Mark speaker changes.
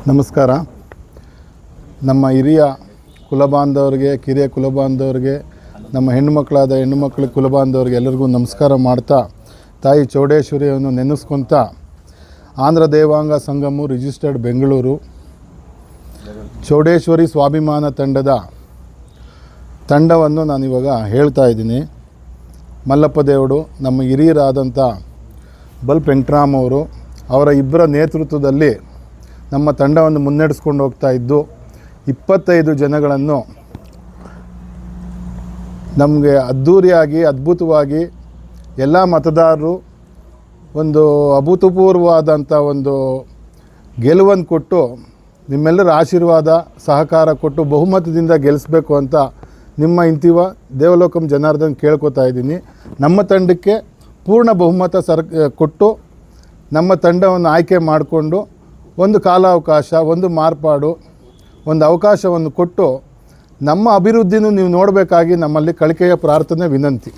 Speaker 1: ನಮಸ್ಕಾರ. ನಮ್ಮ ಹಿರಿಯ ಕುಲಬಾಂಧವರಿಗೆ, ಕಿರಿಯ ಕುಲಬಾಂಧವರಿಗೆ, ನಮ್ಮ ಹೆಣ್ಣುಮಕ್ಕಳ ಕುಲಬಾಂಧವರಿಗೆ ಎಲ್ಲರಿಗೂ ನಮಸ್ಕಾರ ಮಾಡ್ತಾ, ತಾಯಿ ಚೌಡೇಶ್ವರಿಯನ್ನು ನೆನೆಸ್ಕೊತ ಆಂಧ್ರ ದೇವಾಂಗ ಸಂಗಮ ರಿಜಿಸ್ಟರ್ಡ್ ಬೆಂಗಳೂರು ಚೌಡೇಶ್ವರಿ ಸ್ವಾಭಿಮಾನ ತಂಡವನ್ನು ನಾನಿವಾಗ ಹೇಳ್ತಾ ಇದ್ದೀನಿ. ಮಲ್ಲಪ್ಪ ದೇವರು, ನಮ್ಮ ಹಿರಿಯರಾದಂಥ ಬಲ್ಪ್ ವೆಂಕಟರಾಮ್ ಅವರು, ಅವರ ಇಬ್ಬರ ನೇತೃತ್ವದಲ್ಲಿ ನಮ್ಮ ತಂಡವನ್ನು ಮುನ್ನಡೆಸ್ಕೊಂಡು ಹೋಗ್ತಾ ಇದ್ದು 25 ಜನಗಳನ್ನು ನಮಗೆ ಅದ್ಧೂರಿಯಾಗಿ ಅದ್ಭುತವಾಗಿ ಎಲ್ಲ ಮತದಾರರು ಒಂದು ಅಭೂತಪೂರ್ವವಾದಂಥ ಒಂದು ಗೆಲುವನ್ನು ಕೊಟ್ಟು, ನಿಮ್ಮೆಲ್ಲರ ಆಶೀರ್ವಾದ ಸಹಕಾರ ಕೊಟ್ಟು ಬಹುಮತದಿಂದ ಗೆಲ್ಲಿಸಬೇಕು ಅಂತ ನಿಮ್ಮ ಇಂತಿವ ದೇವಲೋಕಂ ಜನಾರ್ದನ್ ಕೇಳ್ಕೊತಾ ಇದ್ದೀನಿ. ನಮ್ಮ ತಂಡಕ್ಕೆ ಪೂರ್ಣ ಬಹುಮತ ಕೊಟ್ಟು ನಮ್ಮ ತಂಡವನ್ನು ಆಯ್ಕೆ ಮಾಡಿಕೊಂಡು ಒಂದು ಕಾಲಾವಕಾಶ, ಒಂದು ಮಾರ್ಪಾಡು, ಒಂದು ಅವಕಾಶವನ್ನು ಕೊಟ್ಟು ನಮ್ಮ ಅಭಿವೃದ್ಧಿನೂ ನೀವು ನೋಡಬೇಕಾಗಿ ನಮ್ಮಲ್ಲಿ ಕಳಕಳಿಯ ಪ್ರಾರ್ಥನೆ, ವಿನಂತಿ.